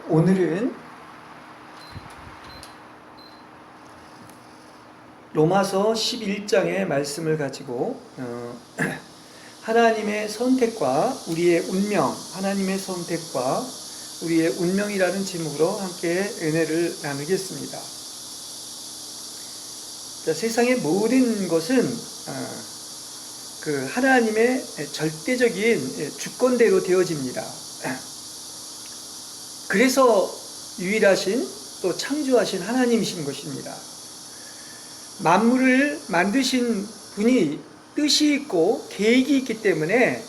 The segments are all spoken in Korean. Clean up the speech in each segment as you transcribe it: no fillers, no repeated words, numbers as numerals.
오늘은 로마서 11장의 말씀을 가지고 하나님의 선택과 우리의 운명, 하나님의 선택과 우리의 운명이라는 제목으로 함께 은혜를 나누겠습니다. 자, 세상의 모든 것은 그 하나님의 절대적인 주권대로 되어집니다. 그래서 유일하신 또 창조하신 하나님이신 것입니다. 만물을 만드신 분이 뜻이 있고 계획이 있기 때문에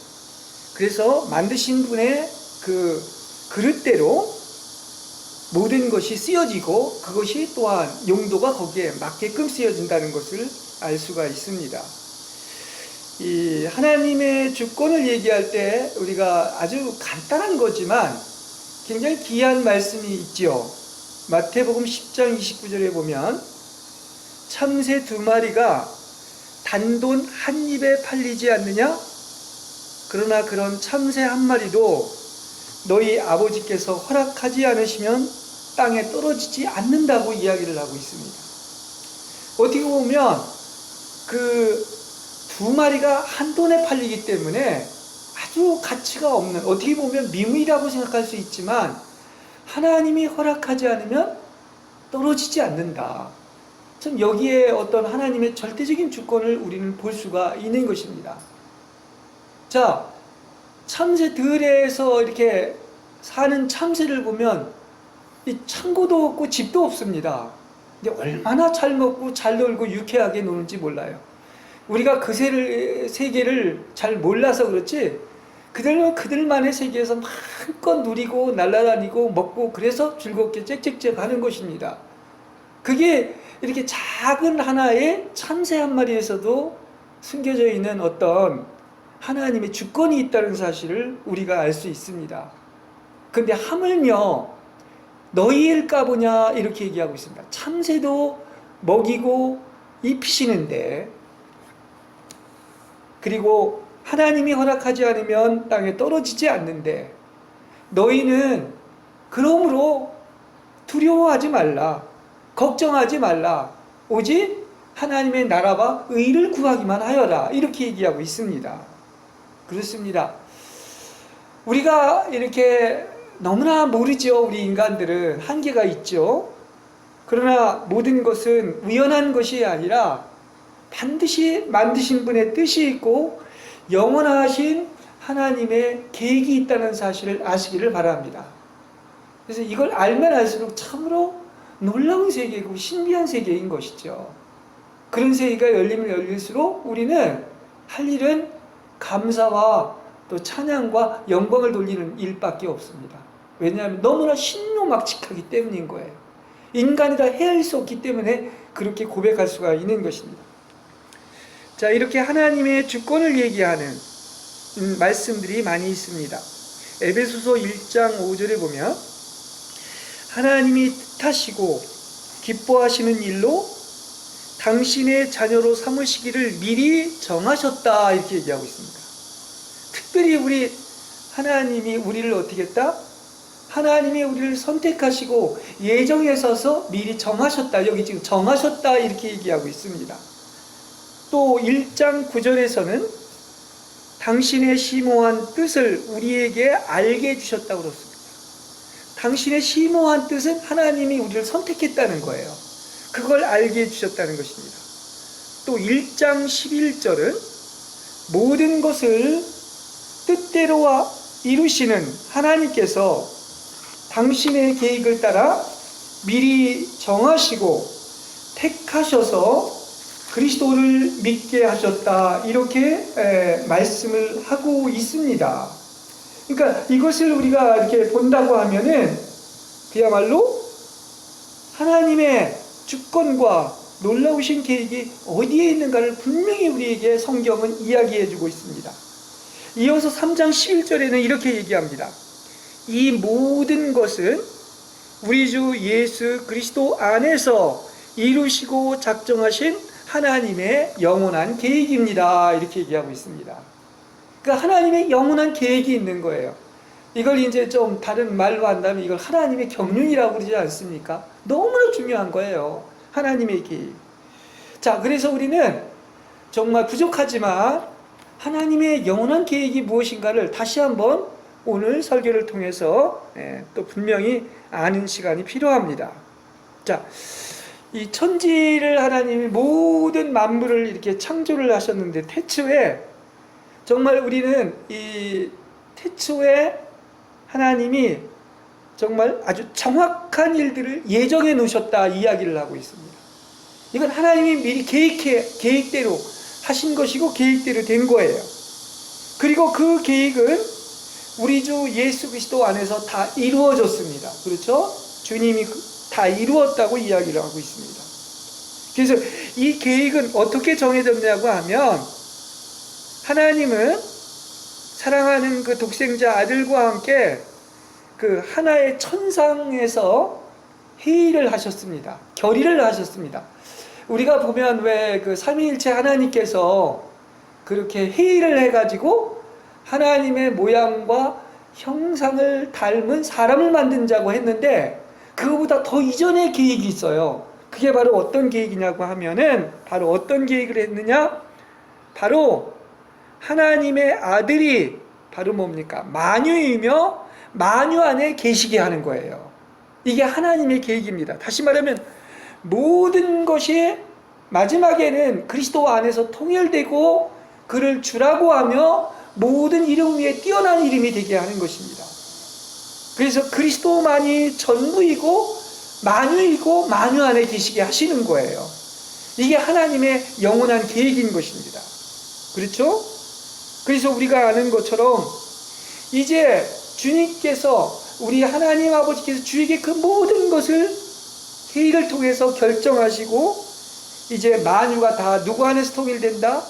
그래서 만드신 분의 그 그릇대로 모든 것이 쓰여지고 그것이 또한 용도가 거기에 맞게끔 쓰여진다는 것을 알 수가 있습니다. 이 하나님의 주권을 얘기할 때 우리가 아주 간단한 거지만 굉장히 귀한 말씀이 있지요. 마태복음 10장 29절에 보면 참새 2마리가 단돈 한 입에 팔리지 않느냐? 그러나 그런 참새 1마리도 너희 아버지께서 허락하지 않으시면 땅에 떨어지지 않는다고 이야기를 하고 있습니다. 어떻게 보면 그 2마리가 한 돈에 팔리기 때문에 아주 가치가 없는, 어떻게 보면 미물이라고 생각할 수 있지만 하나님이 허락하지 않으면 떨어지지 않는다. 참 여기에 어떤 하나님의 절대적인 주권을 우리는 볼 수가 있는 것입니다. 자, 참새 들에서 이렇게 사는 참새를 보면 이 창고도 없고 집도 없습니다. 근데 얼마나 잘 먹고 잘 놀고 유쾌하게 노는지 몰라요. 우리가 그 세계를 잘 몰라서 그렇지 그들만의 세계에서 마음껏 누리고 날아다니고 먹고 그래서 즐겁게 짹짹짹 하는 것입니다. 그게 이렇게 작은 하나의 참새 1마리에서도 숨겨져 있는 어떤 하나님의 주권이 있다는 사실을 우리가 알 수 있습니다. 그런데 하물며 너희일까 보냐 이렇게 얘기하고 있습니다. 참새도 먹이고 입히시는데 그리고 하나님이 허락하지 않으면 땅에 떨어지지 않는데 너희는 그러므로 두려워하지 말라, 걱정하지 말라, 오직 하나님의 나라와 의를 구하기만 하여라 이렇게 얘기하고 있습니다. 그렇습니다. 우리가 이렇게 너무나 모르죠. 우리 인간들은 한계가 있죠. 그러나 모든 것은 우연한 것이 아니라 반드시 만드신 분의 뜻이 있고 영원하신 하나님의 계획이 있다는 사실을 아시기를 바랍니다. 그래서 이걸 알면 알수록 참으로 놀라운 세계이고 신비한 세계인 것이죠. 그런 세계가 열리면 열릴수록 우리는 할 일은 감사와 또 찬양과 영광을 돌리는 일밖에 없습니다. 왜냐하면 너무나 신묘막측하기 때문인 거예요. 인간이라 헤아릴 수 없기 때문에 그렇게 고백할 수가 있는 것입니다. 자, 이렇게 하나님의 주권을 얘기하는 말씀들이 많이 있습니다. 에베소서 1장 5절에 보면 하나님이 뜻하시고 기뻐하시는 일로 당신의 자녀로 삼으시기를 미리 정하셨다 이렇게 얘기하고 있습니다. 특별히 우리 하나님이 우리를 어떻게 했다? 하나님이 우리를 선택하시고 예정에 서서 미리 정하셨다. 여기 지금 정하셨다 이렇게 얘기하고 있습니다. 또 1장 9절에서는 당신의 심오한 뜻을 우리에게 알게 해주셨다고 그렇습니다. 당신의 심오한 뜻은 하나님이 우리를 선택했다는 거예요. 그걸 알게 해주셨다는 것입니다. 또 1장 11절은 모든 것을 뜻대로 이루시는 하나님께서 당신의 계획을 따라 미리 정하시고 택하셔서 그리스도를 믿게 하셨다 이렇게 말씀을 하고 있습니다. 그러니까 이것을 우리가 이렇게 본다고 하면은 그야말로 하나님의 주권과 놀라우신 계획이 어디에 있는가를 분명히 우리에게 성경은 이야기해 주고 있습니다. 이어서 3장 11절에는 이렇게 얘기합니다. 이 모든 것은 우리 주 예수 그리스도 안에서 이루시고 작정하신 하나님의 영원한 계획입니다. 이렇게 얘기하고 있습니다. 그러니까 하나님의 영원한 계획이 있는 거예요. 이걸 이제 좀 다른 말로 한다면 이걸 하나님의 경륜이라고 그러지 않습니까? 너무나 중요한 거예요. 하나님의 계획. 자, 그래서 우리는 정말 부족하지만 하나님의 영원한 계획이 무엇인가를 다시 한번 오늘 설교를 통해서 또 분명히 아는 시간이 필요합니다. 자, 이 천지를 하나님이 모든 만물을 이렇게 창조를 하셨는데 태초에 정말 우리는 이 태초에 하나님이 정말 아주 정확한 일들을 예정해 놓으셨다 이야기를 하고 있습니다. 이건 하나님이 미리 계획대로 하신 것이고 계획대로 된 거예요. 그리고 그 계획은 우리 주 예수 그리스도 안에서 다 이루어졌습니다. 그렇죠? 주님이 다 이루었다고 이야기를 하고 있습니다. 그래서 이 계획은 어떻게 정해졌냐고 하면 하나님은 사랑하는 그 독생자 아들과 함께 그 하나의 천상에서 회의를 하셨습니다. 결의를 하셨습니다. 우리가 보면 왜 그 삼위일체 하나님께서 그렇게 회의를 해가지고 하나님의 모양과 형상을 닮은 사람을 만든다고 했는데 그거보다 더 이전의 계획이 있어요. 그게 바로 어떤 계획이냐고 하면은 바로 어떤 계획을 했느냐? 바로 하나님의 아들이 바로 뭡니까? 만유이며 만유 안에 계시게 하는 거예요. 이게 하나님의 계획입니다. 다시 말하면 모든 것이 마지막에는 그리스도 안에서 통일되고 그를 주라고 하며 모든 이름 위에 뛰어난 이름이 되게 하는 것입니다. 그래서 그리스도만이 전부이고 만유이고 만유 안에 계시게 하시는 거예요. 이게 하나님의 영원한 계획인 것입니다. 그렇죠? 그래서 우리가 아는 것처럼 이제 주님께서 우리 하나님 아버지께서 주에게 그 모든 것을 회의를 통해서 결정하시고 이제 만유가 다 누구 안에서 통일된다?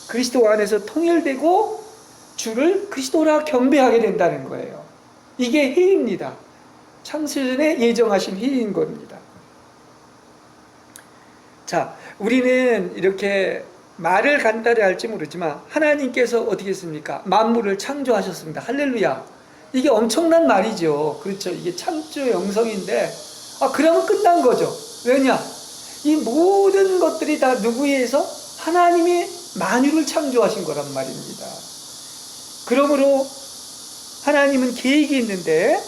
그리스도 안에서 통일되고 주를 그리스도라 경배하게 된다는 거예요. 이게 회의입니다. 창세전에 예정하신 회의인 겁니다. 자, 우리는 이렇게 말을 간단히 할지 모르지만 하나님께서 어떻게 했습니까? 만물을 창조하셨습니다. 할렐루야. 이게 엄청난 말이죠. 그렇죠. 이게 창조 영성인데 그러면 끝난 거죠. 왜냐? 이 모든 것들이 다 누구에 의해서? 하나님이 만유를 창조하신 거란 말입니다. 그러므로 하나님은 계획이 있는데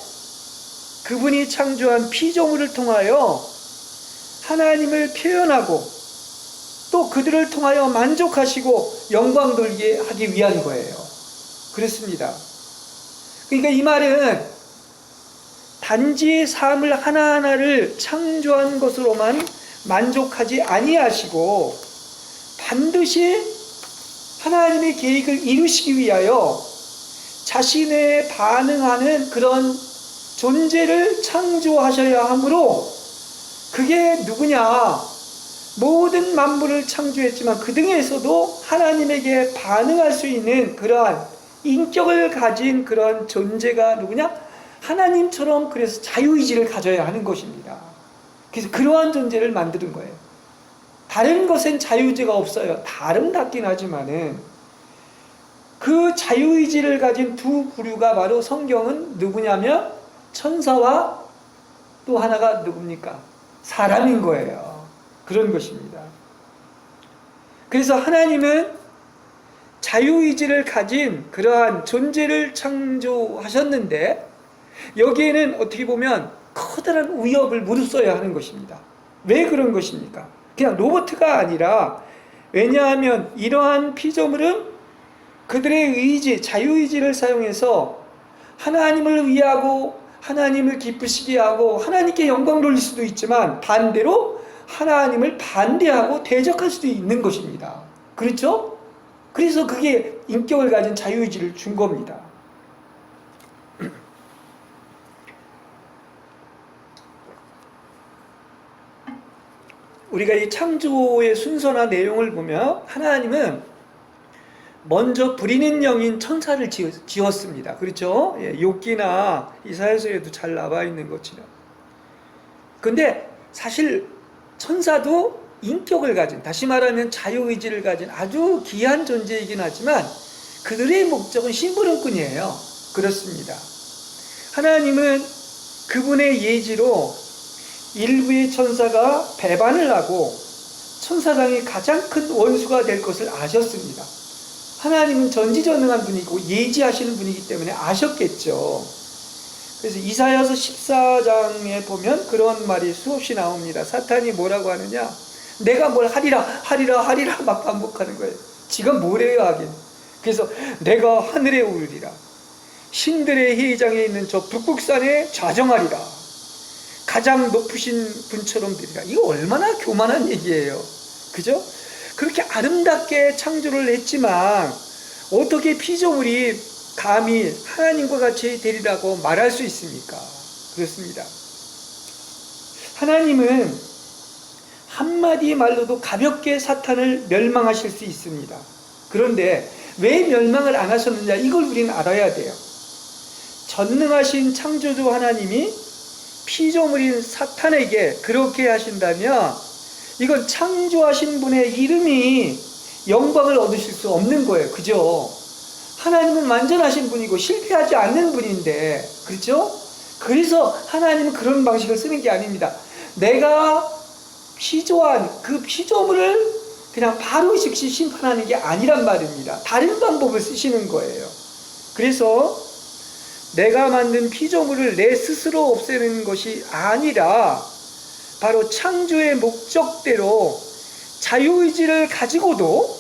그분이 창조한 피조물을 통하여 하나님을 표현하고 또 그들을 통하여 만족하시고 영광 돌게 하기 위한 거예요. 그렇습니다. 그러니까 이 말은 단지 삶을 하나하나를 창조한 것으로만 만족하지 아니하시고 반드시 하나님의 계획을 이루시기 위하여 자신에 반응하는 그런 존재를 창조하셔야 하므로 그게 누구냐? 모든 만물을 창조했지만 그 등에서도 하나님에게 반응할 수 있는 그러한 인격을 가진 그런 존재가 누구냐? 하나님처럼 그래서 자유의지를 가져야 하는 것입니다. 그래서 그러한 존재를 만드는 거예요. 다른 것엔 자유의지가 없어요. 다 아름답긴 하지만은 그 자유의지를 가진 두 부류가 바로 성경은 누구냐면 천사와 또 하나가 누굽니까? 사람인 거예요. 그런 것입니다. 그래서 하나님은 자유의지를 가진 그러한 존재를 창조하셨는데 여기에는 어떻게 보면 커다란 위협을 무릅써야 하는 것입니다. 왜 그런 것입니까? 그냥 로봇가 아니라 왜냐하면 이러한 피조물은 그들의 의지, 자유의지를 사용해서 하나님을 위하고 하나님을 기쁘시게 하고 하나님께 영광 돌릴 수도 있지만 반대로 하나님을 반대하고 대적할 수도 있는 것입니다. 그렇죠? 그래서 그게 인격을 가진 자유의지를 준 겁니다. 우리가 이 창조의 순서나 내용을 보면 하나님은 먼저 부리는 영인 천사를 지었습니다. 그렇죠? 욥기나 이사야서에도 잘 나와 있는 것처럼. 근데 사실 천사도 인격을 가진, 다시 말하면 자유의지를 가진 아주 귀한 존재이긴 하지만 그들의 목적은 심부름꾼이에요. 그렇습니다. 하나님은 그분의 예지로 일부의 천사가 배반을 하고 천사장이 가장 큰 원수가 될 것을 아셨습니다. 하나님은 전지전능한 분이고 예지하시는 분이기 때문에 아셨겠죠. 그래서 이사야서 14장에 보면 그런 말이 수없이 나옵니다. 사탄이 뭐라고 하느냐? 내가 뭘 하리라 막 반복하는 거예요. 지가 뭐래요 하긴. 그래서 내가 하늘에 오르리라, 신들의 회의장에 있는 저 북극산에 좌정하리라, 가장 높으신 분처럼 되리라. 이거 얼마나 교만한 얘기예요. 그죠? 그렇게 아름답게 창조를 했지만 어떻게 피조물이 감히 하나님과 같이 되리라고 말할 수 있습니까? 그렇습니다. 하나님은 한마디 말로도 가볍게 사탄을 멸망하실 수 있습니다. 그런데 왜 멸망을 안 하셨느냐, 이걸 우리는 알아야 돼요. 전능하신 창조주 하나님이 피조물인 사탄에게 그렇게 하신다면 이건 창조하신 분의 이름이 영광을 얻으실 수 없는 거예요. 그죠? 하나님은 완전하신 분이고 실패하지 않는 분인데, 그렇죠? 그래서 하나님은 그런 방식을 쓰는 게 아닙니다. 내가 피조한 그 피조물을 그냥 바로 즉시 심판하는 게 아니란 말입니다. 다른 방법을 쓰시는 거예요. 그래서 내가 만든 피조물을 내 스스로 없애는 것이 아니라 바로 창조의 목적대로 자유의지를 가지고도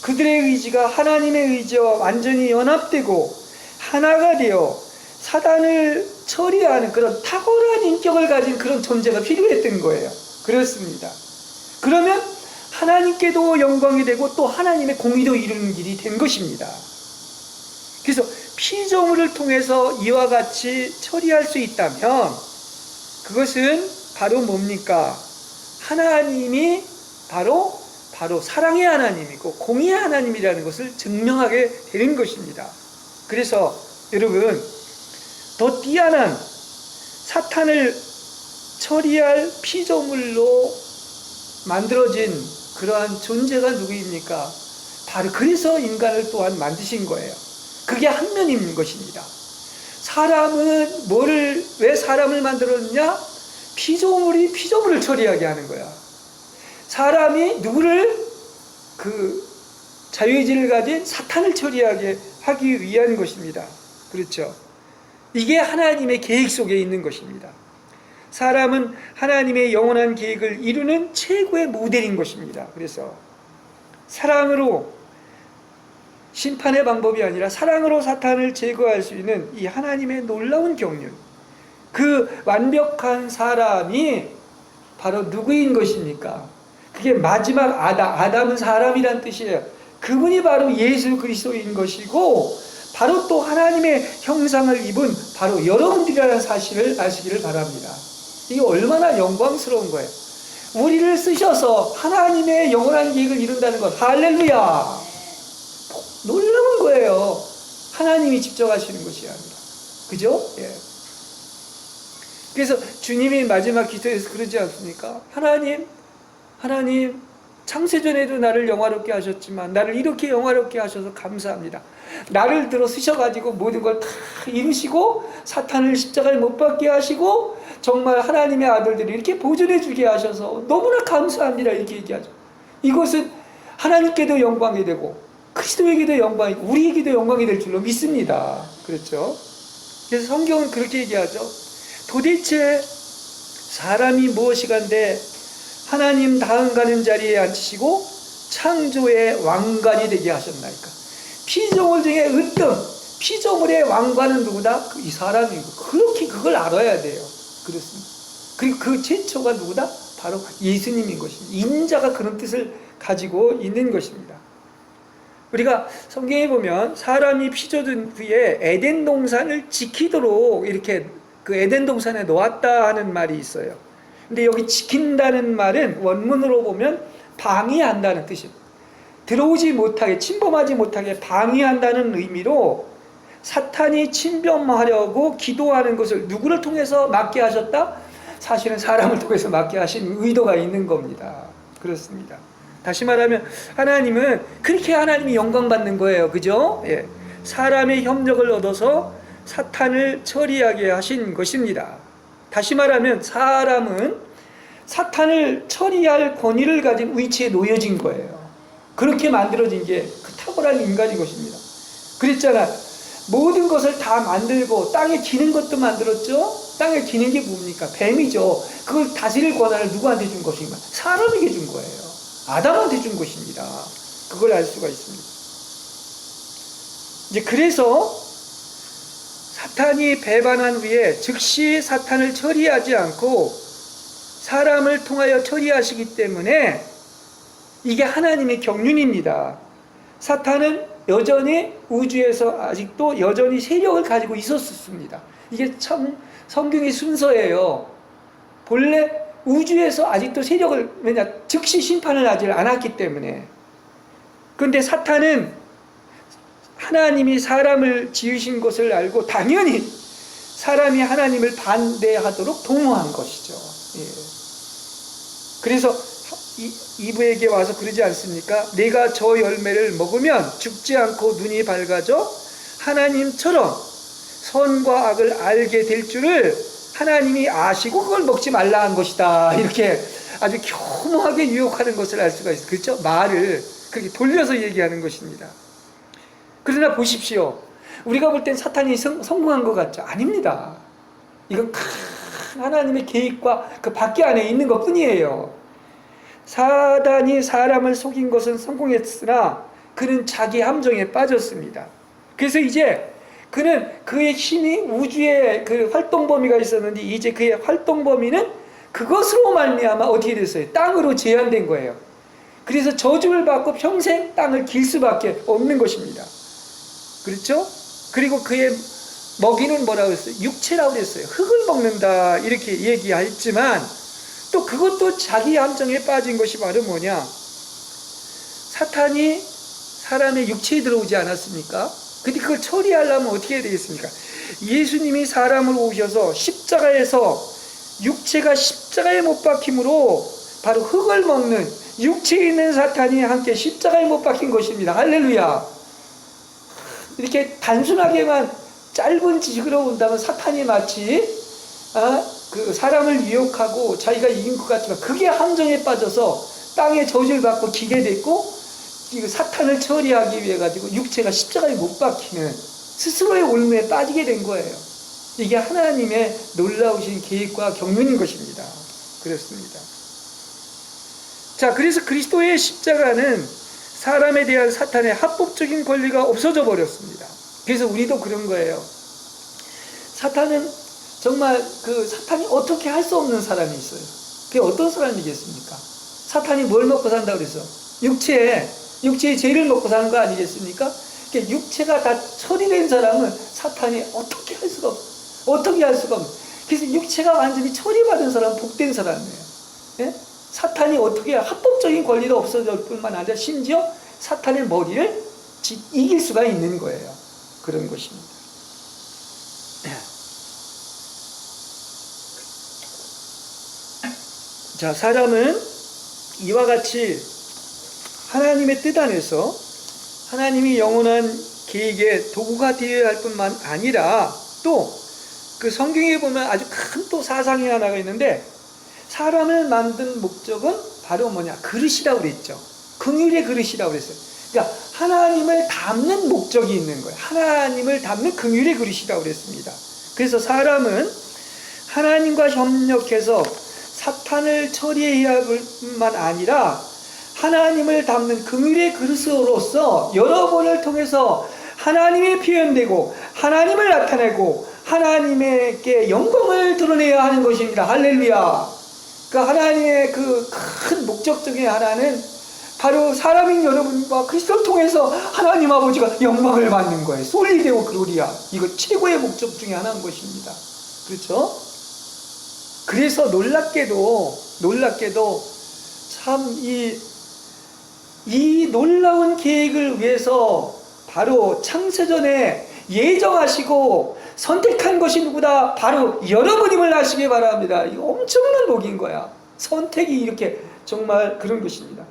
그들의 의지가 하나님의 의지와 완전히 연합되고 하나가 되어 사단을 처리하는 그런 탁월한 인격을 가진 그런 존재가 필요했던 거예요. 그렇습니다. 그러면 하나님께도 영광이 되고 또 하나님의 공의도 이루는 길이 된 것입니다. 그래서 피조물을 통해서 이와 같이 처리할 수 있다면 그것은 바로 뭡니까? 하나님이 바로 사랑의 하나님이고 공의의 하나님이라는 것을 증명하게 되는 것입니다. 그래서 여러분, 더 뛰어난 사탄을 처리할 피조물로 만들어진 그러한 존재가 누구입니까? 바로 그래서 인간을 또한 만드신 거예요. 그게 한 면인 것입니다. 사람은 왜 사람을 만들었느냐? 피조물이 피조물을 처리하게 하는 거야. 사람이 누구를? 그 자유의지를 가진 사탄을 처리하게 하기 위한 것입니다. 그렇죠? 이게 하나님의 계획 속에 있는 것입니다. 사람은 하나님의 영원한 계획을 이루는 최고의 모델인 것입니다. 그래서 사랑으로, 심판의 방법이 아니라 사랑으로 사탄을 제거할 수 있는 이 하나님의 놀라운 경륜, 그 완벽한 사람이 바로 누구인 것입니까? 그게 마지막 아담은 사람이란 뜻이에요. 그분이 바로 예수 그리스도인 것이고 바로 또 하나님의 형상을 입은 바로 여러분들이라는 사실을 아시기를 바랍니다. 이게 얼마나 영광스러운 거예요. 우리를 쓰셔서 하나님의 영원한 계획을 이룬다는 것, 할렐루야! 놀라운 거예요. 하나님이 직접 하시는 것이 아니라. 그죠? 예. 그래서 주님이 마지막 기도에서 그러지 않습니까? 하나님, 창세전에도 나를 영화롭게 하셨지만 나를 이렇게 영화롭게 하셔서 감사합니다. 나를 들어 쓰셔가지고 모든 걸 다 이루시고 사탄을 십자가에 못 박게 하시고 정말 하나님의 아들들이 이렇게 보존해 주게 하셔서 너무나 감사합니다. 이렇게 얘기하죠. 이것은 하나님께도 영광이 되고 그리스도에게도 영광이고 우리에게도 영광이 될 줄로 믿습니다. 그렇죠? 그래서 성경은 그렇게 얘기하죠. 도대체 사람이 무엇이간데 하나님 다음 가는 자리에 앉히시고 창조의 왕관이 되게 하셨나이까. 피조물 중에 으뜸, 피조물의 왕관은 누구다? 이 사람이고. 그렇게 그걸 알아야 돼요. 그렇습니다. 그리고 그 최초가 누구다? 바로 예수님인 것입니다. 인자가 그런 뜻을 가지고 있는 것입니다. 우리가 성경에 보면 사람이 피조된 후에 에덴 동산을 지키도록 이렇게 그 에덴 동산에 놓았다 하는 말이 있어요. 근데 여기 지킨다는 말은 원문으로 보면 방해한다는 뜻입니다. 들어오지 못하게, 침범하지 못하게 방해한다는 의미로 사탄이 침범하려고 기도하는 것을 누구를 통해서 막게 하셨다? 사실은 사람을 통해서 막게 하신 의도가 있는 겁니다. 그렇습니다. 다시 말하면 하나님은 그렇게 하나님이 영광 받는 거예요. 그죠? 예. 사람의 협력을 얻어서 사탄을 처리하게 하신 것입니다. 다시 말하면 사람은 사탄을 처리할 권위를 가진 위치에 놓여진 거예요. 그렇게 만들어진 게 그 탁월한 인간인 것입니다. 그랬잖아. 모든 것을 다 만들고 땅에 기는 것도 만들었죠. 땅에 기는 게 뭡니까? 뱀이죠. 그걸 다스릴 권한을 누구한테 준 것인가? 사람에게 준 거예요. 아담한테 준 것입니다. 그걸 알 수가 있습니다. 이제 그래서 사탄이 배반한 후에 즉시 사탄을 처리하지 않고 사람을 통하여 처리하시기 때문에 이게 하나님의 경륜입니다. 사탄은 여전히 우주에서 아직도 여전히 세력을 가지고 있었습니다. 이게 참 성경의 순서예요. 본래 우주에서 아직도 세력을, 왜냐, 즉시 심판을 하지 않았기 때문에. 그런데 사탄은 하나님이 사람을 지으신 것을 알고 당연히 사람이 하나님을 반대하도록 동요한 것이죠. 예. 그래서 이브에게 와서 그러지 않습니까? 내가 저 열매를 먹으면 죽지 않고 눈이 밝아져 하나님처럼 선과 악을 알게 될 줄을 하나님이 아시고 그걸 먹지 말라 한 것이다. 이렇게 아주 교묘하게 유혹하는 것을 알 수가 있어요. 그렇죠? 말을 그렇게 돌려서 얘기하는 것입니다. 그러나 보십시오. 우리가 볼 땐 사탄이 성공한 것 같죠? 아닙니다. 이건 큰 하나님의 계획과 그 밖에 안에 있는 것 뿐이에요. 사단이 사람을 속인 것은 성공했으나 그는 자기 함정에 빠졌습니다. 그래서 이제 그는 그의 힘이 우주의 그 활동 범위가 있었는데 이제 그의 활동 범위는 그것으로 말미암아 어떻게 됐어요? 땅으로 제한된 거예요. 그래서 저주를 받고 평생 땅을 길 수밖에 없는 것입니다. 그렇죠? 그리고 그의 먹이는 뭐라고 했어요? 육체라고 했어요. 흙을 먹는다 이렇게 얘기했지만 또 그것도 자기 함정에 빠진 것이 바로 뭐냐? 사탄이 사람의 육체에 들어오지 않았습니까? 근데 그걸 처리하려면 어떻게 해야 되겠습니까? 예수님이 사람으로 오셔서 십자가에서 육체가 십자가에 못 박힘으로 바로 흙을 먹는 육체에 있는 사탄이 함께 십자가에 못 박힌 것입니다. 할렐루야. 이렇게 단순하게만 짧은 지식으로 본다면 사탄이 마치 그 사람을 유혹하고 자기가 이긴 것 같지만 그게 함정에 빠져서 땅에 저주를 받고 기게 됐고 사탄을 처리하기 위해 가지고 육체가 십자가에 못 박히는 스스로의 올무에 빠지게 된 거예요. 이게 하나님의 놀라우신 계획과 경륜인 것입니다. 그렇습니다. 자, 그래서 그리스도의 십자가는 사람에 대한 사탄의 합법적인 권리가 없어져 버렸습니다. 그래서 우리도 그런 거예요. 사탄은 정말 그 사탄이 어떻게 할 수 없는 사람이 있어요. 그게 어떤 사람이겠습니까? 사탄이 뭘 먹고 산다고 그래서? 육체의 죄를 먹고 사는 거 아니겠습니까? 그러니까 육체가 다 처리된 사람은 사탄이 어떻게 할 수가 없어요. 어떻게 할 수가 없어요. 그래서 육체가 완전히 처리받은 사람은 복된 사람이에요. 예? 사탄이 어떻게 합법적인 권리도 없어질 뿐만 아니라 심지어 사탄의 머리를 이길 수가 있는 거예요. 그런 것입니다. 자, 사람은 이와 같이 하나님의 뜻 안에서 하나님이 영원한 계획의 도구가 되어야 할 뿐만 아니라 또 그 성경에 보면 아주 큰 또 사상이 하나가 있는데 사람을 만든 목적은 바로 뭐냐? 그릇이라고 그랬죠. 긍휼의 그릇이라고 그랬어요. 그러니까 하나님을 담는 목적이 있는 거예요. 하나님을 담는 긍휼의 그릇이라고 그랬습니다. 그래서 사람은 하나님과 협력해서 사탄을 처리해야 할 뿐만 아니라 하나님을 담는 긍휼의 그릇으로서 여러분을 통해서 하나님이 표현되고 하나님을 나타내고 하나님에게 영광을 드러내야 하는 것입니다. 할렐루야. 그러니까 하나님의 그 큰 목적 중에 하나는 바로 사람인 여러분과 그리스도를 통해서 하나님 아버지가 영광을 받는 거예요. 솔리데오 글로리아. 이거 최고의 목적 중에 하나인 것입니다. 그렇죠? 그래서 놀랍게도 참 이 놀라운 계획을 위해서 바로 창세전에 예정하시고 선택한 것이 누구다? 바로 여러분임을 아시기 바랍니다. 이거 엄청난 복인 거야. 선택이 이렇게 정말 그런 것입니다.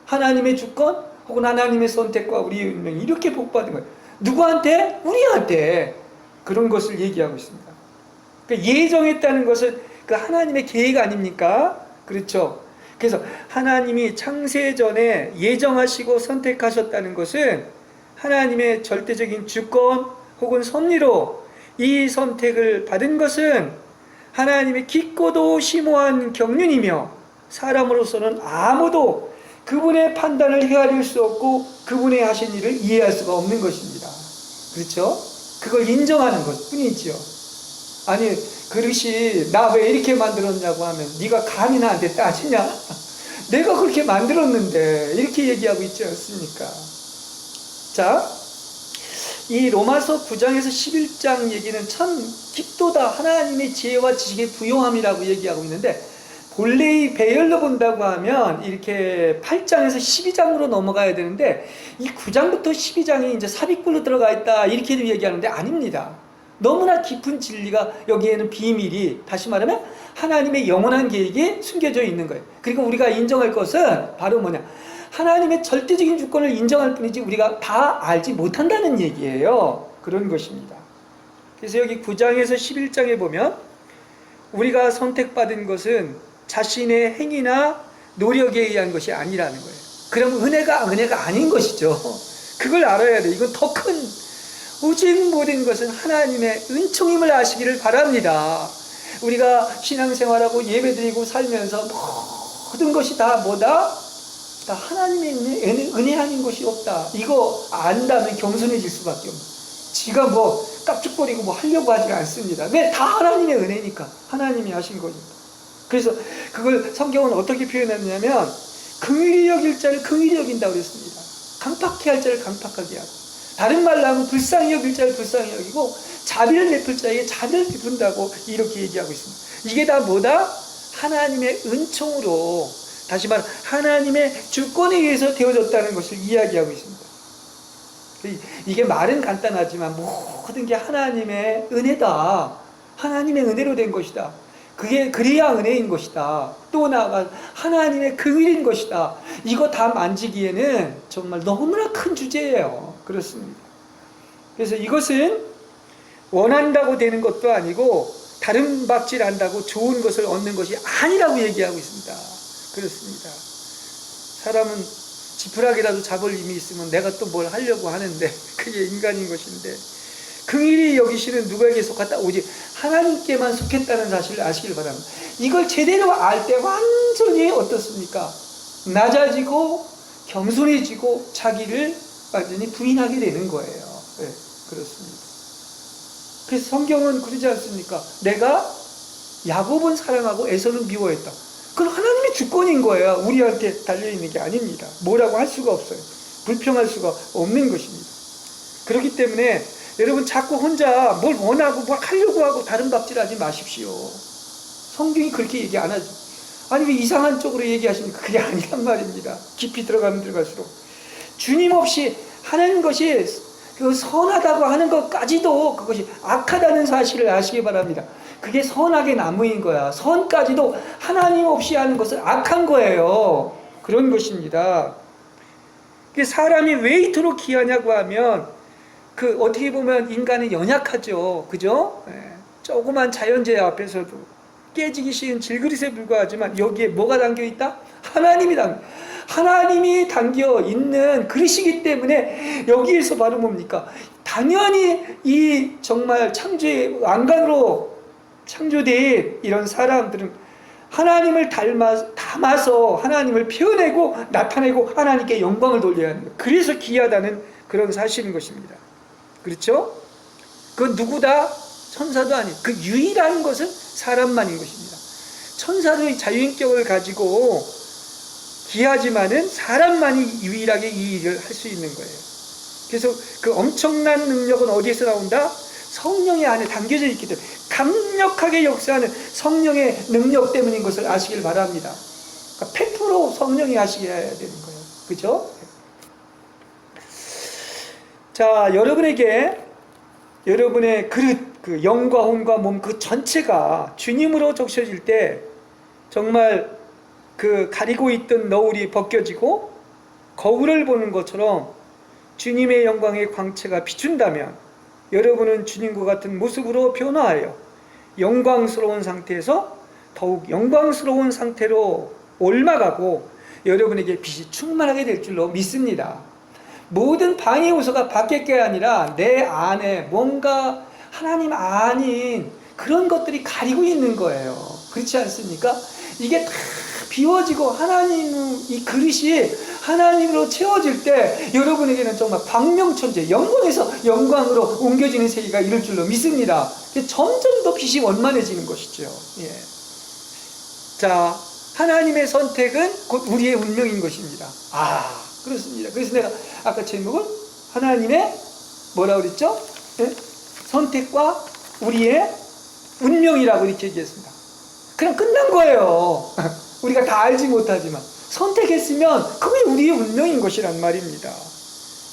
하나님의 주권 혹은 하나님의 선택과 우리의 운명이 이렇게 복받은 거예요. 누구한테? 우리한테. 그런 것을 얘기하고 있습니다. 그러니까 예정했다는 것은 그 하나님의 계획 아닙니까? 그렇죠. 그래서 하나님이 창세전에 예정하시고 선택하셨다는 것은 하나님의 절대적인 주권 혹은 섭리로 이 선택을 받은 것은 하나님의 깊고도 심오한 경륜이며 사람으로서는 아무도 그분의 판단을 헤아릴 수 없고 그분의 하신 일을 이해할 수가 없는 것입니다. 그렇죠? 그걸 인정하는 것 뿐이지요. 아니, 그릇이 나 왜 이렇게 만들었냐고 하면 네가 감히 나한테 따지냐? 내가 그렇게 만들었는데 이렇게 얘기하고 있지 않습니까? 자, 이 로마서 9장에서 11장 얘기는 참 깊도다 하나님의 지혜와 지식의 부요함이라고 얘기하고 있는데, 본래의 배열로 본다고 하면 이렇게 8장에서 12장으로 넘어가야 되는데 이 9장부터 12장이 이제 삽입글로 들어가 있다 이렇게도 얘기하는데 아닙니다. 너무나 깊은 진리가 여기에는 비밀이, 다시 말하면 하나님의 영원한 계획이 숨겨져 있는 거예요. 그리고 우리가 인정할 것은 바로 뭐냐, 하나님의 절대적인 주권을 인정할 뿐이지 우리가 다 알지 못한다는 얘기예요. 그런 것입니다. 그래서 여기 9장에서 11장에 보면 우리가 선택받은 것은 자신의 행위나 노력에 의한 것이 아니라는 거예요. 그럼 은혜가 아닌 것이죠. 그걸 알아야 돼요. 이건 더 큰, 오직 모든 것은 하나님의 은총임을 아시기를 바랍니다. 우리가 신앙생활하고 예배드리고 살면서 모든 것이 다 뭐다? 다 하나님의 은혜 아닌 것이 없다. 이거 안다면 겸손해질 수밖에 없는. 지가 뭐 깝죽거리고 뭐 하려고 하지 않습니다. 왜? 다 하나님의 은혜니까. 하나님이 하신 거니까. 그래서 그걸 성경은 어떻게 표현했냐면 긍휼히 여길 자를 긍휼히 여긴다고 그랬습니다. 강팍해 할 자를 강팍하게 하고, 다른 말로 하면 불쌍히 여길 자를 불쌍히 여기고 자비를 베풀 자에게 자비를 베푼다고 이렇게 얘기하고 있습니다. 이게 다 뭐다? 하나님의 은총으로, 다시 말해 하나님의 주권에 의해서 되어졌다는 것을 이야기하고 있습니다. 이게 말은 간단하지만 모든 게 하나님의 은혜다. 하나님의 은혜로 된 것이다. 그게 그래야 은혜인 것이다. 또 나아가 하나님의 긍휼인 것이다. 이거 다 만지기에는 정말 너무나 큰 주제예요. 그렇습니다. 그래서 이것은 원한다고 되는 것도 아니고 다른 박질한다고 좋은 것을 얻는 것이 아니라고 얘기하고 있습니다. 그렇습니다. 사람은 지푸라기라도 잡을 힘이 있으면 내가 또 뭘 하려고 하는데 그게 인간인 것인데, 긍휼히 여기시는 누구에게 속았다? 오직 하나님께만 속했다는 사실을 아시길 바랍니다. 이걸 제대로 알 때 완전히 어떻습니까? 낮아지고 겸손해지고 자기를 완전히 부인하게 되는 거예요. 네, 그렇습니다. 그래서 성경은 그러지 않습니까? 내가 야곱은 사랑하고 에서는 미워했다. 그건 하나님의 주권인 거예요. 우리한테 달려있는 게 아닙니다. 뭐라고 할 수가 없어요. 불평할 수가 없는 것입니다. 그렇기 때문에 여러분 자꾸 혼자 뭘 원하고 뭘 하려고 하고 다른 박질하지 마십시오. 성경이 그렇게 얘기 안 하죠. 아니 왜 이상한 쪽으로 얘기하십니까? 그게 아니란 말입니다. 깊이 들어가면 들어갈수록 주님 없이 하는 것이 그 선하다고 하는 것까지도 그것이 악하다는 사실을 아시기 바랍니다. 그게 선악의 나무인 거야. 선까지도 하나님 없이 하는 것은 악한 거예요. 그런 것입니다. 사람이 왜 이토록 귀하냐고 하면 그 어떻게 보면 인간은 연약하죠. 그죠? 조그만 자연재해 앞에서도 깨지기 쉬운 질그릇에 불과하지만 여기에 뭐가 담겨 있다? 하나님이 담겨 있는 그릇이기 때문에 여기에서 바로 뭡니까? 당연히 이 정말 창조의 왕관으로 창조된 이런 사람들은 하나님을 담아서 하나님을 표현하고 나타내고 하나님께 영광을 돌려야 하는 거예요. 그래서 귀하다는 그런 사실인 것입니다. 그렇죠? 그 누구다? 천사도 아니고 그 유일한 것은 사람만인 것입니다. 천사도 자유인격을 가지고 귀하지만은 사람만이 유일하게 이 일을 할 수 있는 거예요. 그래서 그 엄청난 능력은 어디에서 나온다? 성령의 안에 담겨져 있기 때문에 강력하게 역사하는 성령의 능력 때문인 것을 아시길 바랍니다. 그러니까 100% 성령이 하시게 해야 되는 거예요. 그렇죠? 자, 여러분에게 여러분의 그릇, 그 영과 혼과 몸 그 전체가 주님으로 적셔질 때 정말 그 가리고 있던 너울이 벗겨지고 거울을 보는 것처럼 주님의 영광의 광채가 비춘다면 여러분은 주님과 같은 모습으로 변화하여 영광스러운 상태에서 더욱 영광스러운 상태로 옮아가고 여러분에게 빛이 충만하게 될 줄로 믿습니다. 모든 방해 요소가 밖에 게 아니라 내 안에 뭔가 하나님 아닌 그런 것들이 가리고 있는 거예요. 그렇지 않습니까? 이게 다 비워지고 하나님 이 그릇이 하나님으로 채워질 때 여러분에게는 정말 광명천재, 영광에서 영광으로 옮겨지는 세계가 이룰 줄로 믿습니다. 점점 더 빛이 원만해지는 것이죠. 예. 자, 하나님의 선택은 곧 우리의 운명인 것입니다. 그렇습니다. 그래서 내가 아까 제목을 하나님의 뭐라고 그랬죠? 예? 선택과 우리의 운명이라고 이렇게 얘기했습니다. 그냥 끝난 거예요. 우리가 다 알지 못하지만 선택했으면 그게 우리의 운명인 것이란 말입니다.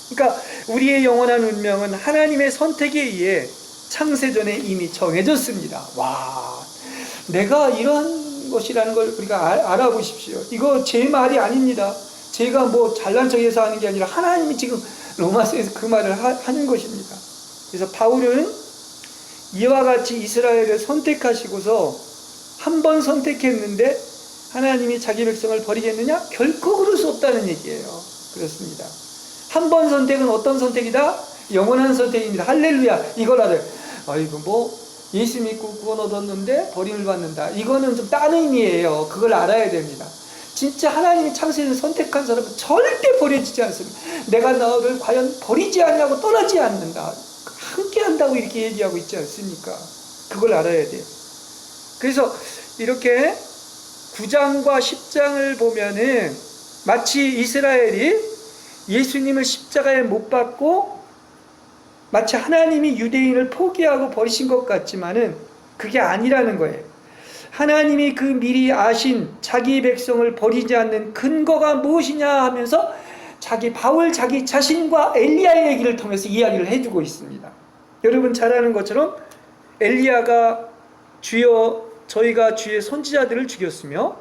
그러니까 우리의 영원한 운명은 하나님의 선택에 의해 창세전에 이미 정해졌습니다. 와, 내가 이런 것이라는 걸 우리가 알아보십시오. 이거 제 말이 아닙니다. 제가 뭐 잘난 척해서 하는 게 아니라 하나님이 지금 로마서에서 그 말을 하는 것입니다. 그래서 바울은 이와 같이 이스라엘을 선택하시고서 한 번 선택했는데 하나님이 자기 백성을 버리겠느냐? 결코 그럴 수 없다는 얘기예요. 그렇습니다. 한 번 선택은 어떤 선택이다? 영원한 선택입니다. 할렐루야. 이걸 알아요. 아이고 뭐 예수 믿고 구원 얻었는데 버림을 받는다. 이거는 좀 딴 의미예요. 그걸 알아야 됩니다. 진짜 하나님이 창세를 선택한 사람은 절대 버려지지 않습니다. 내가 너를 과연 버리지 않냐고 떠나지 않는다. 함께 한다고 이렇게 얘기하고 있지 않습니까? 그걸 알아야 돼요. 그래서 이렇게 9장과 10장을 보면은 마치 이스라엘이 예수님을 십자가에 못 박고 마치 하나님이 유대인을 포기하고 버리신 것 같지만은 그게 아니라는 거예요. 하나님이 그 미리 아신 자기 백성을 버리지 않는 근거가 무엇이냐 하면서 바울 자기 자신과 엘리야의 얘기를 통해서 이야기를 해주고 있습니다. 여러분 잘 아는 것처럼 엘리야가 주여 저희가 주의 선지자들을 죽였으며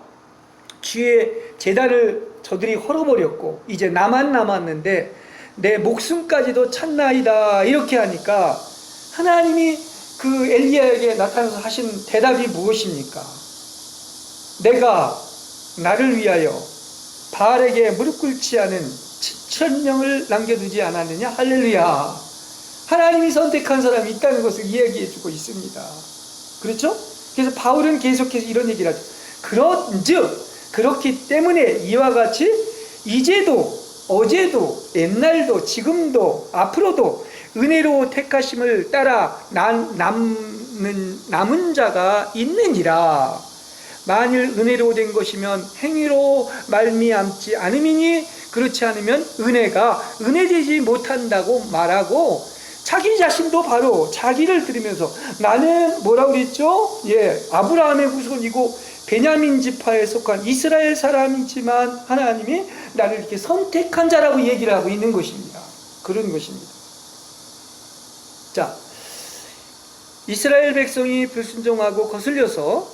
주의 제단을 저들이 헐어버렸고 이제 나만 남았는데 내 목숨까지도 찾나이다 이렇게 하니까 하나님이 그 엘리야에게 나타나서 하신 대답이 무엇입니까? 내가 나를 위하여 바알에게 무릎 꿇지 않은 7,000명을 남겨두지 않았느냐? 할렐루야. 하나님이 선택한 사람이 있다는 것을 이야기해주고 있습니다. 그렇죠? 그래서 바울은 계속해서 이런 얘기를 하죠. 그런즉 그렇기 때문에 이와 같이 이제도 어제도 옛날도 지금도 앞으로도 은혜로 택하심을 따라 남은 자가 있느니라. 만일 은혜로 된 것이면 행위로 말미암지 않음이니 그렇지 않으면 은혜가 은혜되지 못한다고 말하고 자기 자신도 바로 자기를 들으면서 나는 뭐라고 그랬죠? 아브라함의 후손이고 베냐민 지파에 속한 이스라엘 사람이지만 하나님이 나를 이렇게 선택한 자라고 얘기를 하고 있는 것입니다. 그런 것입니다. 자, 이스라엘 백성이 불순종하고 거슬려서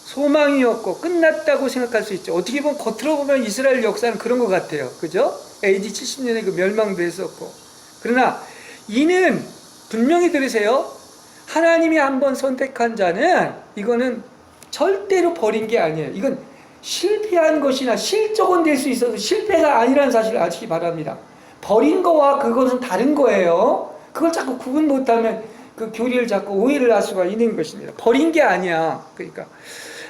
소망이 없고 끝났다고 생각할 수 있죠. 어떻게 보면 겉으로 보면 이스라엘 역사는 그런 것 같아요. 그죠? AD 70년에 그 멸망도 했었고. 그러나 이는 분명히 들으세요. 하나님이 한번 선택한 자는 이거는 절대로 버린 게 아니에요. 이건 실패한 것이나 실족은 될 수 있어도 실패가 아니라는 사실을 아시기 바랍니다. 버린 거와 그것은 다른 거예요. 그걸 자꾸 구분 못하면 그 교리를 자꾸 오해를 할 수가 있는 것입니다. 버린 게 아니야. 그러니까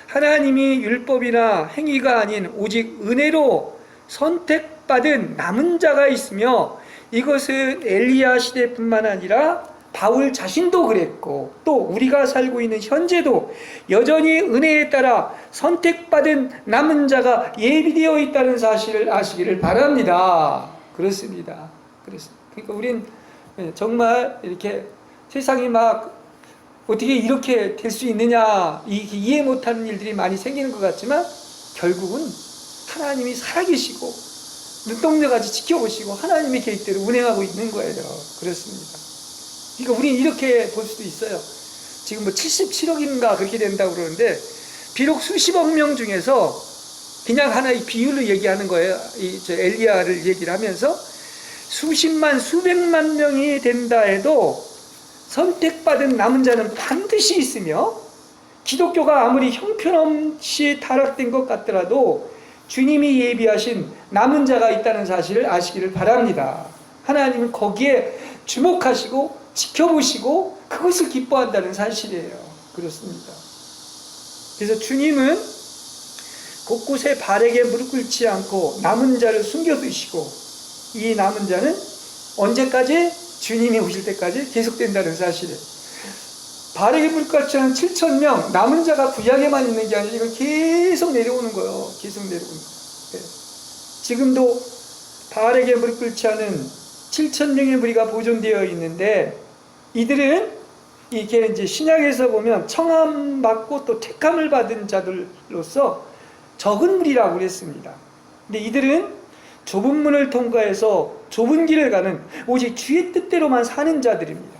하나님이 율법이나 행위가 아닌 오직 은혜로 선택받은 남은 자가 있으며 이것은 엘리야 시대뿐만 아니라 바울 자신도 그랬고 또 우리가 살고 있는 현재도 여전히 은혜에 따라 선택받은 남은 자가 예비되어 있다는 사실을 아시기를 바랍니다. 그렇습니다. 그러니까 우린 정말 이렇게 세상이 막 어떻게 이렇게 될 수 있느냐 이해 못하는 일들이 많이 생기는 것 같지만 결국은 하나님이 살아계시고 눈동자같이 지켜보시고 하나님의 계획대로 운행하고 있는 거예요. 그렇습니다. 그러니까 우리는 이렇게 볼 수도 있어요. 지금 뭐 77억인가 그렇게 된다고 그러는데 비록 수십억 명 중에서 그냥 하나의 비율로 얘기하는 거예요. 저 엘리야를 얘기를 하면서 수십만 수백만 명이 된다 해도 선택받은 남은 자는 반드시 있으며, 기독교가 아무리 형편없이 타락된 것 같더라도 주님이 예비하신 남은 자가 있다는 사실을 아시기를 바랍니다. 하나님은 거기에 주목하시고 지켜보시고 그것을 기뻐한다는 사실이에요. 그렇습니다. 그래서 주님은 곳곳에 발에게 무릎 꿇지 않고 남은 자를 숨겨두시고, 이 남은 자는 언제까지? 주님이 오실 때까지 계속된다는 사실이에요. 발에게 무릎 꿇지 않은 7,000명, 남은 자가 구약에만 있는 게 아니라 이건 계속 내려오는 거예요. 계속 내려오는 거예요. 네. 지금도 발에게 무릎 꿇지 않은 7,000명의 무리가 보존되어 있는데, 이들은 이게 이제 신약에서 보면 청함 받고 또 택함을 받은 자들로서 적은 무리라고 그랬습니다. 근데 이들은 좁은 문을 통과해서 좁은 길을 가는 오직 주의 뜻대로만 사는 자들입니다.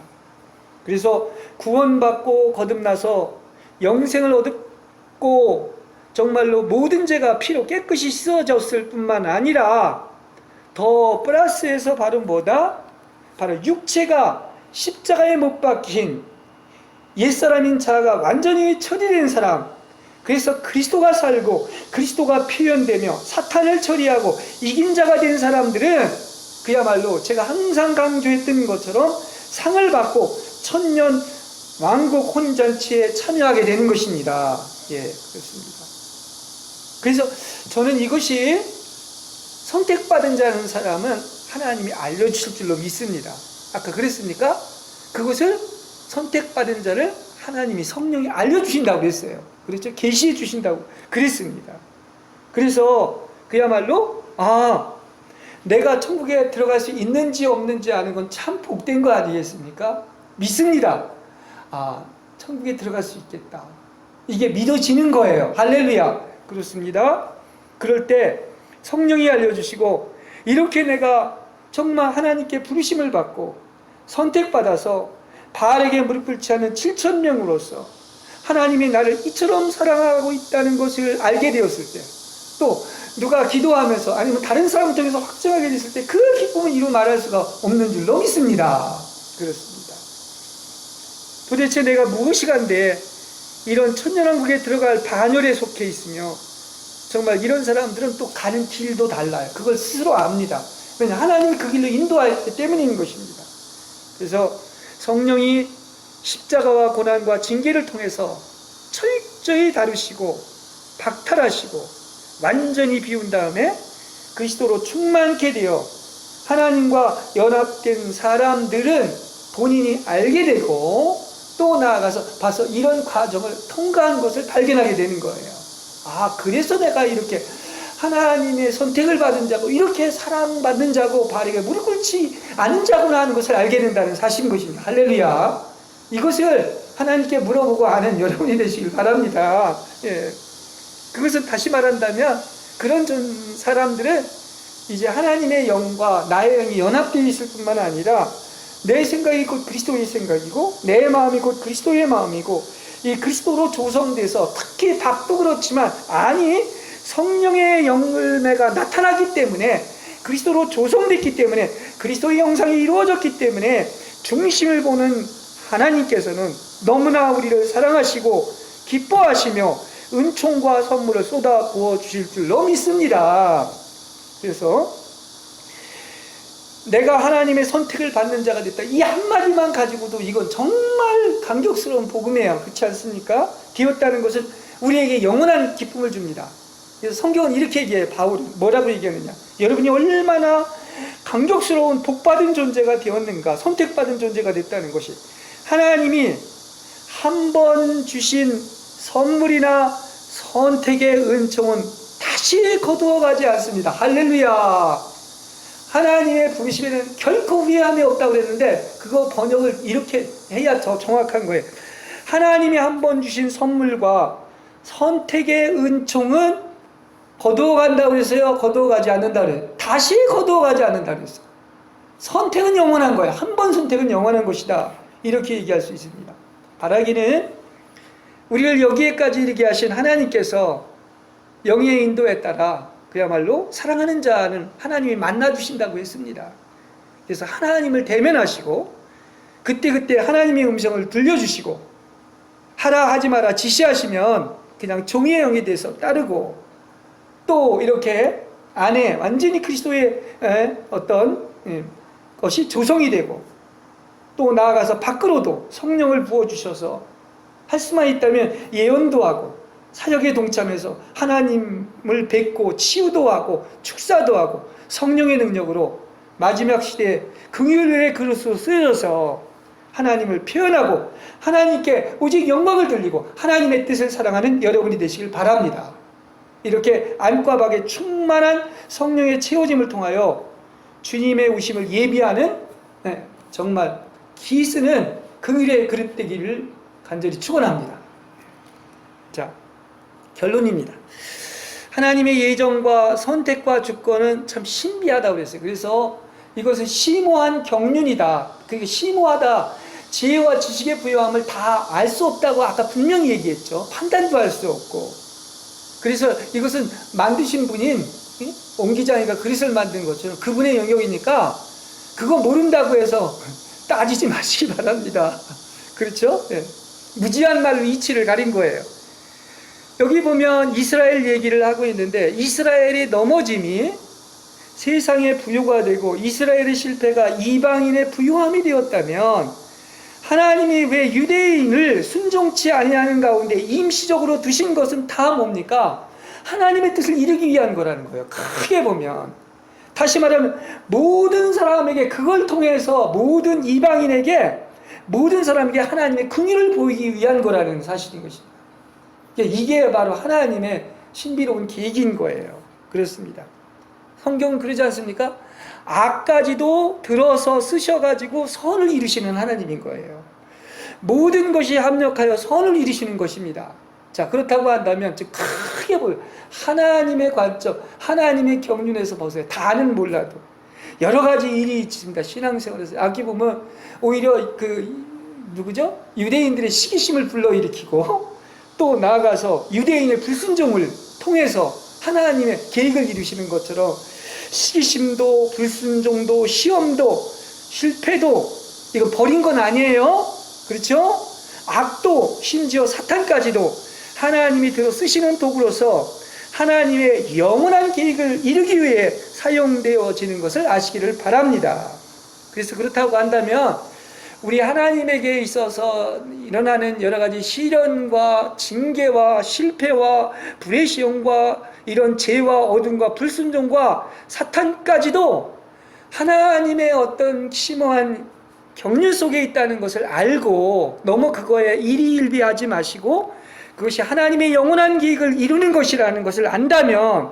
그래서 구원받고 거듭나서 영생을 얻고 정말로 모든 죄가 피로 깨끗이 씻어졌을 뿐만 아니라 더 플러스해서 바로 뭐다? 바로 육체가 십자가에 못 박힌 옛사람인 자가 완전히 처리된 사람, 그래서 그리스도가 살고 그리스도가 표현되며 사탄을 처리하고 이긴 자가 된 사람들은 그야말로 제가 항상 강조했던 것처럼 상을 받고 천년 왕국 혼잔치에 참여하게 되는 것입니다. 예, 그렇습니다. 그래서 저는 이것이 선택받은 자라는 사람은 하나님이 알려주실 줄로 믿습니다. 아까 그랬습니까? 그것을 선택받은 자를 하나님이 성령이 알려주신다고 그랬어요. 그렇죠? 계시해 주신다고 그랬습니다. 그래서 그야말로 내가 천국에 들어갈 수 있는지 없는지 아는 건 참 복된 거 아니겠습니까? 믿습니다. 천국에 들어갈 수 있겠다. 이게 믿어지는 거예요. 할렐루야. 그렇습니다. 그럴 때 성령이 알려주시고, 이렇게 내가 정말 하나님께 부르심을 받고 선택받아서 바알에게 무릎 꿇지 않은 7,000명으로서 하나님이 나를 이처럼 사랑하고 있다는 것을 알게 되었을 때, 또 누가 기도하면서 아니면 다른 사람을 통해서 확증하게 됐을 때 그 기쁨은 이루 말할 수가 없는 줄로 믿습니다. 그렇습니다. 도대체 내가 무엇이 간데 이런 천년왕국에 들어갈 반열에 속해 있으며, 정말 이런 사람들은 또 가는 길도 달라요. 그걸 스스로 압니다. 왜냐하면 하나님이 그 길로 인도하기 때문인 것입니다. 그래서 성령이 십자가와 고난과 징계를 통해서 철저히 다루시고 박탈하시고 완전히 비운 다음에 그리스도로 충만케 되어 하나님과 연합된 사람들은 본인이 알게 되고 또 나아가서 봐서 이런 과정을 통과한 것을 발견하게 되는 거예요. 그래서 내가 이렇게 하나님의 선택을 받은 자고 이렇게 사랑받는 자고 바알에게 무릎 꿇지 않은 자구나 하는 것을 알게 된다는 사실인 것입니다. 할렐루야. 이것을 하나님께 물어보고 아는 여러분이 되시길 바랍니다. 예. 그것은 다시 말한다면 그런 사람들은 이제 하나님의 영과 나의 영이 연합되어 있을 뿐만 아니라 내 생각이 곧 그리스도의 생각이고 내 마음이 곧 그리스도의 마음이고 이 그리스도로 조성돼서, 특히 닭도 그렇지만 성령의 열매가 나타나기 때문에 그리스도로 조성됐기 때문에 그리스도의 형상이 이루어졌기 때문에 중심을 보는 하나님께서는 너무나 우리를 사랑하시고 기뻐하시며 은총과 선물을 쏟아 부어 주실 줄로 믿습니다. 그래서 내가 하나님의 선택을 받는 자가 됐다, 이 한마디만 가지고도 이건 정말 감격스러운 복음이에요. 그렇지 않습니까? 되었다는 것은 우리에게 영원한 기쁨을 줍니다. 그래서 성경은 이렇게 얘기해요. 바울이 뭐라고 얘기하느냐, 여러분이 얼마나 감격스러운 복받은 존재가 되었는가, 선택받은 존재가 됐다는 것이, 하나님이 한 번 주신 선물이나 선택의 은총은 다시 거두어가지 않습니다. 할렐루야. 하나님의 부르심에는 결코 후회함이 없다고 그랬는데 그거 번역을 이렇게 해야 더 정확한 거예요. 하나님이 한 번 주신 선물과 선택의 은총은 거두어간다고 그랬어요? 거두어가지 않는다고 그랬어요? 다시 거두어가지 않는다고 그랬어요. 선택은 영원한 거예요. 한 번 선택은 영원한 것이다, 이렇게 얘기할 수 있습니다. 바라기는 우리를 여기에까지 이르게 하신 하나님께서 영의 인도에 따라 그야말로 사랑하는 자는 하나님이 만나주신다고 했습니다. 그래서 하나님을 대면하시고 그때그때 하나님의 음성을 들려주시고, 하라 하지 마라 지시하시면 그냥 종이의 영에 대해서 따르고, 또 이렇게 안에 완전히 그리스도의 어떤 것이 조성이 되고, 또 나아가서 밖으로도 성령을 부어주셔서 할 수만 있다면 예언도 하고 사역에 동참해서 하나님을 뵙고 치유도 하고 축사도 하고 성령의 능력으로 마지막 시대에 긍휼의 그릇으로 쓰여져서 하나님을 표현하고 하나님께 오직 영광을 돌리고 하나님의 뜻을 사랑하는 여러분이 되시길 바랍니다. 이렇게 안과 밖에 충만한 성령의 채워짐을 통하여 주님의 오심을 예비하는 정말 기 쓰는 긍휼의 그릇 되기를 간절히 축원합니다. 자, 결론입니다. 하나님의 예정과 선택과 주권은 참 신비하다고 그랬어요. 그래서 이것은 심오한 경륜이다. 그게 심오하다. 지혜와 지식의 부요함을 다 알 수 없다고 아까 분명히 얘기했죠. 판단도 할 수 없고. 그래서 이것은 만드신 분인 옹기장이가 그릇을 만든 것처럼 그분의 영역이니까 그거 모른다고 해서 따지지 마시기 바랍니다. 그렇죠? 네. 무지한 말로 이치를 가린 거예요. 여기 보면 이스라엘 얘기를 하고 있는데, 이스라엘의 넘어짐이 세상의 부요가 되고 이스라엘의 실패가 이방인의 부요함이 되었다면, 하나님이 왜 유대인을 순종치 아니하는 가운데 임시적으로 두신 것은 다 뭡니까? 하나님의 뜻을 이루기 위한 거라는 거예요. 크게 보면, 다시 말하면 모든 사람에게, 그걸 통해서 모든 이방인에게, 모든 사람에게 하나님의 긍휼을 보이기 위한 거라는 사실인 것입니다. 이게 바로 하나님의 신비로운 계획인 거예요. 그렇습니다. 성경은 그러지 않습니까? 악까지도 들어서 쓰셔가지고 선을 이루시는 하나님인 거예요. 모든 것이 합력하여 선을 이루시는 것입니다. 자, 그렇다고 한다면 즉 크게 보여요. 하나님의 관점, 하나님의 경륜에서 보세요. 다는 몰라도 여러 가지 일이 있습니다. 신앙생활에서 아기 보면 오히려 누구죠? 유대인들의 시기심을 불러일으키고, 또 나아가서 유대인의 불순종을 통해서 하나님의 계획을 이루시는 것처럼 시기심도 불순종도 시험도 실패도 이거 버린 건 아니에요. 그렇죠? 악도 심지어 사탄까지도 하나님이 들어 쓰시는 도구로서 하나님의 영원한 계획을 이루기 위해 사용되어지는 것을 아시기를 바랍니다. 그래서 그렇다고 한다면 우리 하나님에게 있어서 일어나는 여러 가지 시련과 징계와 실패와 불의 시험과 이런 죄와 어둠과 불순종과 사탄까지도 하나님의 어떤 심오한 경륜 속에 있다는 것을 알고 너무 그거에 일희일비하지 마시고 그것이 하나님의 영원한 계획을 이루는 것이라는 것을 안다면,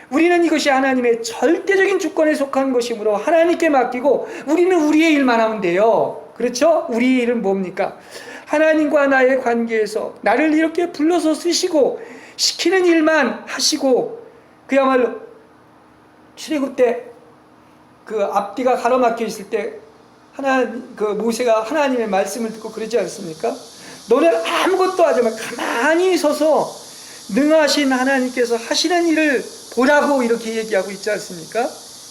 우리는 이것이 하나님의 절대적인 주권에 속한 것이므로 하나님께 맡기고 우리는 우리의 일만 하면 돼요. 그렇죠? 우리의 일은 뭡니까? 하나님과 나의 관계에서 나를 이렇게 불러서 쓰시고 시키는 일만 하시고, 그야말로 출애굽 때 그 앞뒤가 가로막혀 있을 때 모세가 하나님의 말씀을 듣고 그러지 않습니까? 너는 아무것도 하지 마. 가만히 서서 능하신 하나님께서 하시는 일을 보라고 이렇게 얘기하고 있지 않습니까?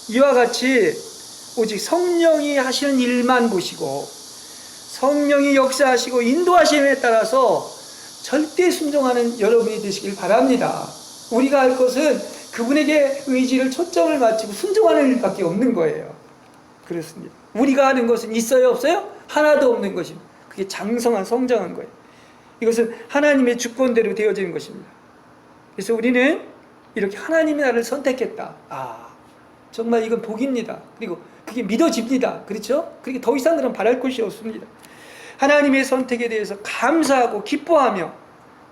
이와 같이 오직 성령이 하시는 일만 보시고 성령이 역사하시고 인도하심에 따라서 절대 순종하는 여러분이 되시길 바랍니다. 우리가 할 것은 그분에게 의지를 초점을 맞추고 순종하는 일밖에 없는 거예요. 그렇습니다. 우리가 하는 것은 있어요, 없어요? 하나도 없는 것입니다. 그게 장성한 성장한 거예요. 이것은 하나님의 주권대로 되어지는 것입니다. 그래서 우리는 이렇게 하나님이 나를 선택했다. 정말 이건 복입니다. 그리고 그게 믿어집니다. 그렇죠? 그렇게 더 이상 그런 바랄 것이 없습니다. 하나님의 선택에 대해서 감사하고 기뻐하며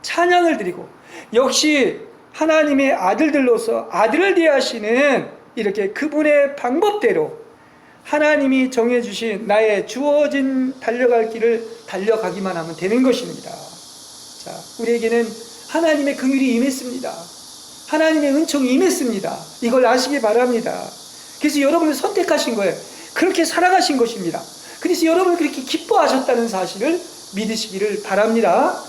찬양을 드리고, 역시 하나님의 아들들로서 아들을 대하시는 이렇게 그분의 방법대로 하나님이 정해주신 나의 주어진 달려갈 길을 달려가기만 하면 되는 것입니다. 자, 우리에게는 하나님의 긍휼이 임했습니다. 하나님의 은총이 임했습니다. 이걸 아시기 바랍니다. 그래서 여러분을 선택하신 거예요. 그렇게 살아가신 것입니다. 그래서 여러분을 그렇게 기뻐하셨다는 사실을 믿으시기를 바랍니다.